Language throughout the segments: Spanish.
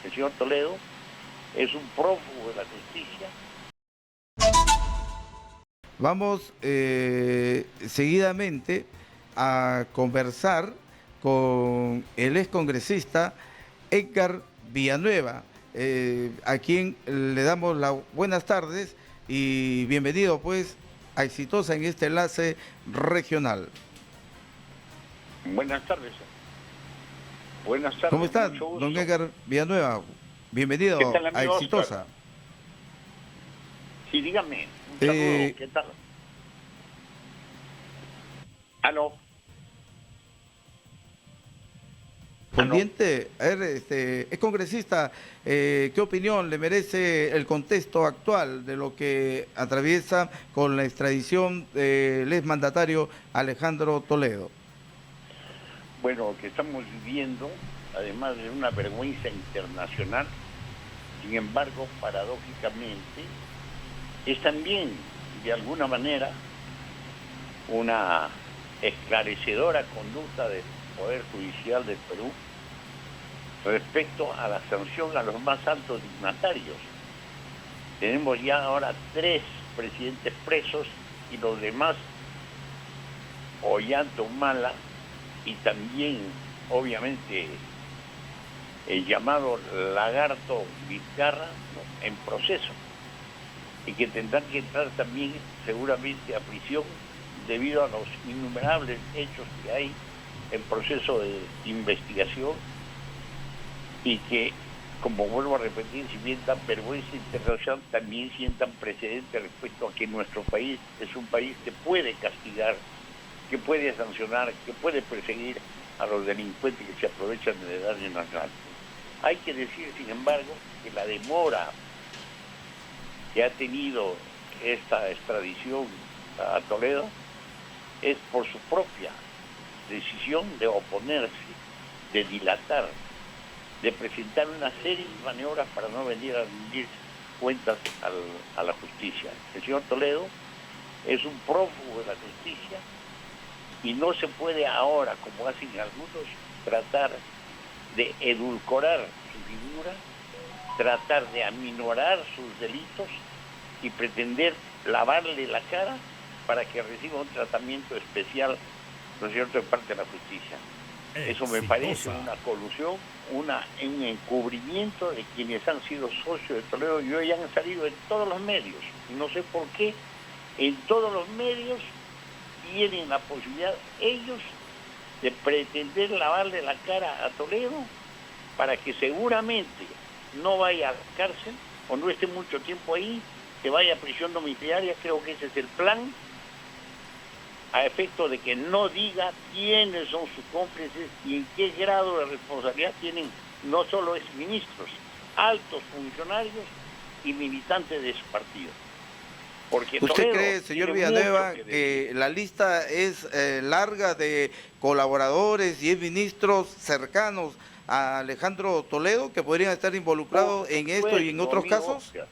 El señor Toledo es un prófugo de la justicia. Vamos seguidamente a conversar con el excongresista Edgar Villanueva, a quien le damos las buenas tardes y bienvenido pues a Exitosa en este enlace regional. Buenas tardes. Buenas tardes. ¿Cómo está, don Edgar Villanueva? Bienvenido ¿Qué tal, a amigo Exitosa. Oscar? Sí, dígame. Un saludo. ¿Qué tal? ¿Aló? Pendiente, a ver, es congresista, ¿qué opinión le merece el contexto actual de lo que atraviesa con la extradición del exmandatario Alejandro Toledo? Bueno, lo que estamos viviendo, además de una vergüenza internacional, sin embargo, paradójicamente, es también, de alguna manera, una esclarecedora conducta del Poder Judicial del Perú respecto a la sanción a los más altos dignatarios. Tenemos ya ahora 3 presidentes presos y los demás Ollanta Humala y también, obviamente, el llamado Lagarto Vizcarra, ¿no?, en proceso, y que tendrán que entrar también seguramente a prisión debido a los innumerables hechos que hay en proceso de investigación y que, como vuelvo a repetir, si bien dan vergüenza internacional, también sientan precedentes respecto a que nuestro país es un país que puede castigar, que puede sancionar, que puede perseguir a los delincuentes que se aprovechan de daño nacional. Hay que decir, sin embargo, que la demora que ha tenido esta extradición a Toledo es por su propia decisión de oponerse, de dilatar, de presentar una serie de maniobras para no venir a rendir cuentas a la justicia. El señor Toledo es un prófugo de la justicia y no se puede ahora, como hacen algunos, tratar de edulcorar su figura, tratar de aminorar sus delitos y pretender lavarle la cara para que reciba un tratamiento especial, ¿no es cierto?, de parte de la justicia. Eso me parece una colusión, un encubrimiento de quienes han sido socios de Toledo y hoy han salido en todos los medios. Y no sé por qué en todos los medios tienen la posibilidad ellos de pretender lavarle la cara a Toledo para que seguramente no vaya a la cárcel o no esté mucho tiempo ahí, que vaya a prisión domiciliaria. Creo que ese es el plan, a efecto de que no diga quiénes son sus cómplices y en qué grado de responsabilidad tienen no solo exministros, altos funcionarios y militantes de su partido. Porque ¿Usted Toledo cree, señor tiene Villanueva, mucho que la lista es larga de colaboradores y exministros cercanos a Alejandro Toledo que podrían estar involucrados en esto y en otros casos? Oscar,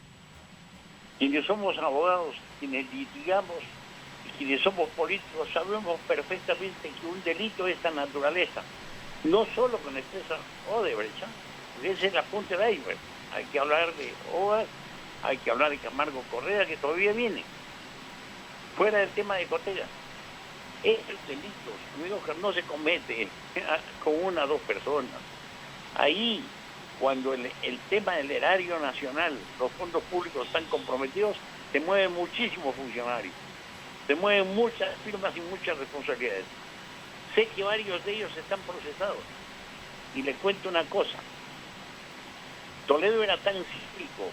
quienes somos abogados, quienes litigamos y quienes somos políticos, sabemos perfectamente que un delito de esta naturaleza, no solo con la empresa Odebrecht, esa es la punta de iceberg. Hay que hablar de OAS, hay que hablar de Camargo Correa, que todavía viene. Fuera del tema de Cotella, estos delitos, amigos, que no se comete con 1 o 2 personas. Ahí, cuando el tema del erario nacional, los fondos públicos están comprometidos, se mueven muchísimos funcionarios, se mueven muchas firmas y muchas responsabilidades. Sé que varios de ellos están procesados. Y le cuento una cosa, Toledo era tan cínico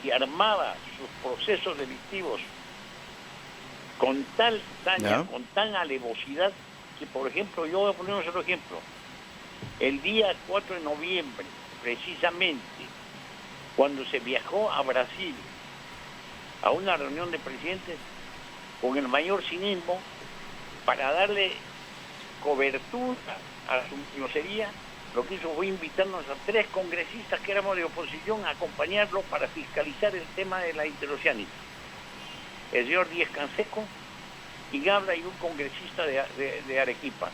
y armaba sus procesos delictivos con tal saña, con tan alevosidad, que, por ejemplo, yo voy a poner un solo ejemplo. El día 4 de noviembre, precisamente, cuando se viajó a Brasil a una reunión de presidentes con el mayor cinismo para darle cobertura a su grosería, lo que hizo fue invitarnos a 3 congresistas que éramos de oposición a acompañarlo para fiscalizar el tema de la interoceánica. El señor Díez Canseco, Igabra y un congresista de Arequipa.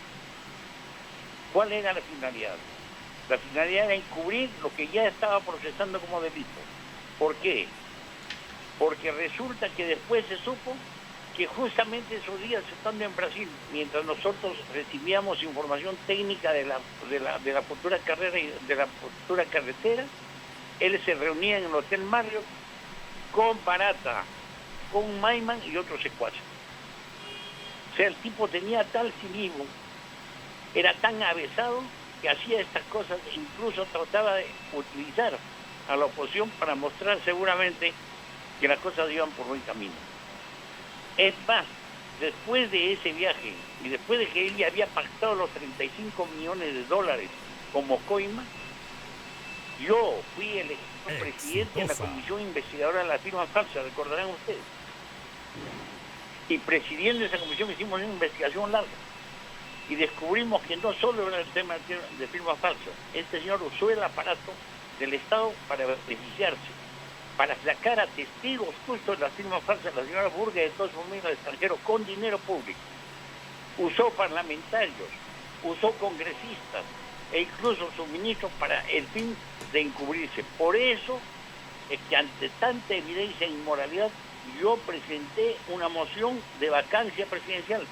¿Cuál era la finalidad? La finalidad era encubrir lo que ya estaba procesando como delito. ¿Por qué? Porque resulta que después se supo que justamente esos días estando en Brasil, mientras nosotros recibíamos información técnica de la futura carrera y de la futura carretera, él se reunía en el Hotel Marriott con Barata, con Maiman y otros secuaces. O sea, el tipo tenía tal cinismo, era tan avesado, que hacía estas cosas, incluso trataba de utilizar a la oposición para mostrar seguramente que las cosas iban por buen camino. Es más, después de ese viaje y después de que él ya había pactado los 35 millones de dólares como coima, yo fui el presidente de la comisión investigadora de la firma falsa, recordarán ustedes. Y presidiendo esa comisión hicimos una investigación larga. Y descubrimos que no solo era el tema de firmas falsas, este señor usó el aparato del Estado para beneficiarse, para sacar a testigos justo de las firmas falsas, la señora Burga de todos sus amigos extranjeros con dinero público. Usó parlamentarios, usó congresistas e incluso sus ministros para el fin de encubrirse. Por eso es que ante tanta evidencia de inmoralidad yo presenté una moción de vacancia presidencial.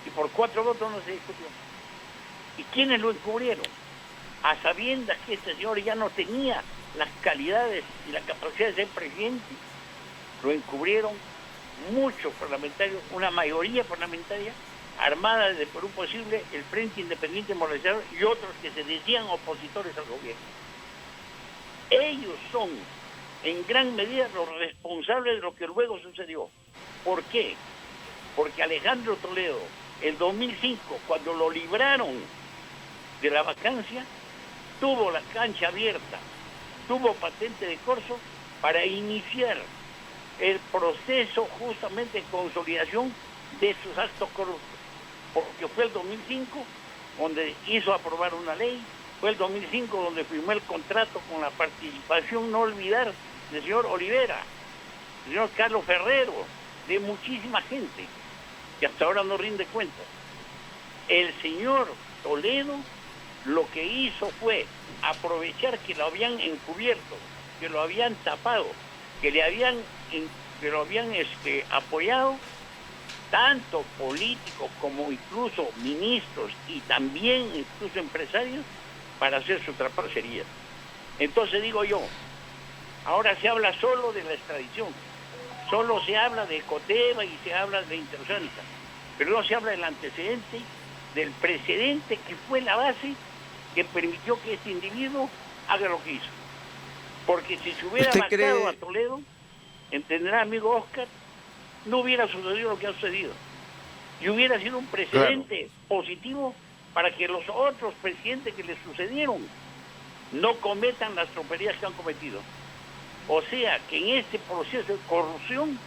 Y por 4 votos no se discutió. ¿Y quiénes lo encubrieron? A sabiendas que este señor ya no tenía las calidades y la capacidad de ser presidente, lo encubrieron muchos parlamentarios, una mayoría parlamentaria, armada desde Perú Posible, el Frente Independiente Moralizador y otros que se decían opositores al gobierno. Ellos son, en gran medida, los responsables de lo que luego sucedió. ¿Por qué? Porque Alejandro Toledo, el 2005, cuando lo libraron de la vacancia, tuvo la cancha abierta, tuvo patente de corso para iniciar el proceso justamente de consolidación de sus actos corruptos. Porque fue el 2005 donde hizo aprobar una ley, fue el 2005 donde firmó el contrato con la participación, no olvidar, del señor Olivera, del señor Carlos Ferrero, de muchísima gente que hasta ahora no rinde cuenta. El señor Toledo lo que hizo fue aprovechar que lo habían encubierto, que lo habían tapado, que lo habían apoyado, tanto políticos como incluso ministros y también incluso empresarios, para hacer su trapacería. Entonces digo yo, ahora se habla solo de la extradición, solo se habla de Coteva y se habla de Interoceánica, pero no se habla del antecedente, del precedente que fue la base que permitió que este individuo haga lo que hizo. Porque si se hubiera matado a Toledo, entenderá, amigo Oscar, no hubiera sucedido lo que ha sucedido. Y hubiera sido un precedente positivo para que los otros presidentes que le sucedieron no cometan las tropelías que han cometido. O sea, que en este proceso de corrupción,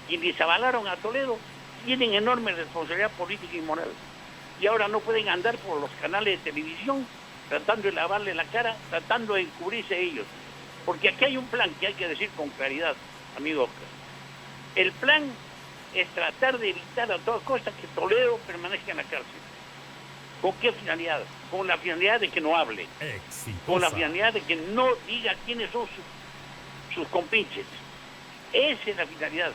quienes avalaron a Toledo tienen enorme responsabilidad política y moral. Y ahora no pueden andar por los canales de televisión tratando de lavarle la cara, tratando de encubrirse ellos. Porque aquí hay un plan que hay que decir con claridad, amigo Oscar. El plan es tratar de evitar a toda costa que Toledo permanezca en la cárcel. ¿Con qué finalidad? Con la finalidad de que no hable. Exitosa. Con la finalidad de que no diga quiénes son sus compinches. Esa es la finalidad.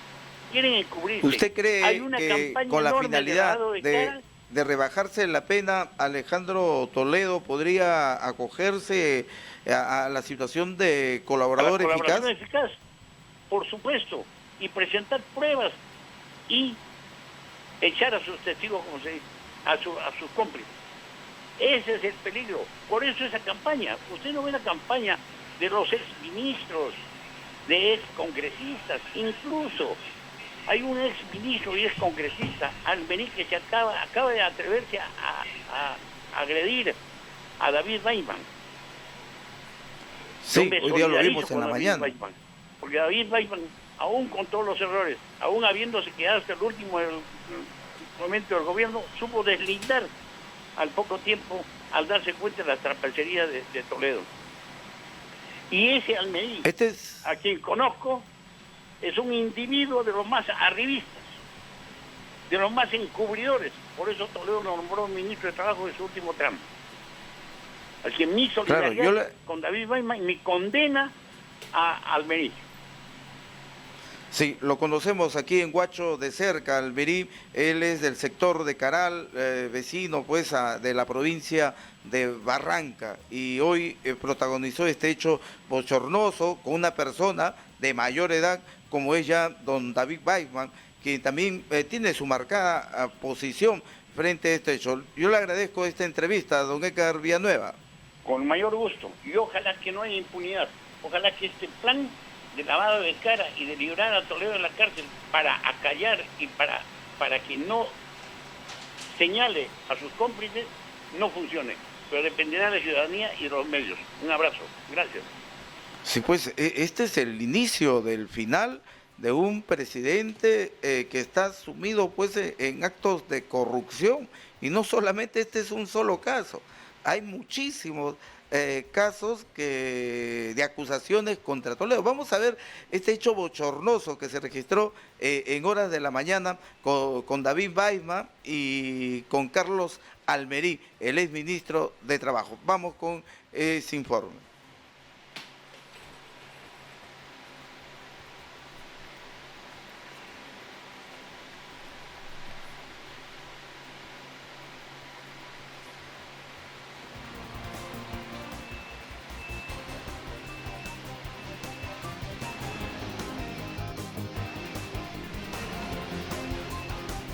Quieren encubrirse. ¿Usted cree hay una que con la finalidad de rebajarse la pena, Alejandro Toledo podría acogerse a la situación de colaborador eficaz? Eficaz, por supuesto, y presentar pruebas y echar a sus testigos, como se dice, a sus cómplices. Ese es el peligro. Por eso esa campaña, usted no ve la campaña de los exministros, de excongresistas, incluso hay un exministro y excongresista, Almenique, que se acaba de atreverse a agredir a David Weinman. Sí, hoy día lo vimos en la mañana. Weinman, porque David Weinman, aún con todos los errores, aún habiéndose quedado hasta el último momento del gobierno, supo deslindar al poco tiempo al darse cuenta de la trapacería de Toledo. Y ese Almenique, a quien conozco, es un individuo de los más arribistas, de los más encubridores. Por eso Toledo lo nombró ministro de Trabajo en su último tramo. Así que mi solidaridad con David Weissman y mi condena a Almerí. Sí, lo conocemos aquí en Huacho de cerca, Almerí. Él es del sector de Caral, vecino pues de la provincia de Barranca, y hoy protagonizó este hecho bochornoso con una persona de mayor edad como es ya don David Weissman, que también tiene su marcada posición frente a este hecho. Yo le agradezco esta entrevista a don Edgar Villanueva. Con mayor gusto, y ojalá que no haya impunidad, ojalá que este plan de lavado de cara y de librar a Toledo de la cárcel para acallar y para que no señale a sus cómplices no funcione, pero dependerá de la ciudadanía y de los medios. Un abrazo, gracias. Sí, pues este es el inicio del final de un presidente que está sumido pues en actos de corrupción, y no solamente este es un solo caso, hay muchísimos casos de acusaciones contra Toledo. Vamos a ver este hecho bochornoso que se registró en horas de la mañana con David Weissman y con Carlos Almerí, el exministro de Trabajo. Vamos con ese informe.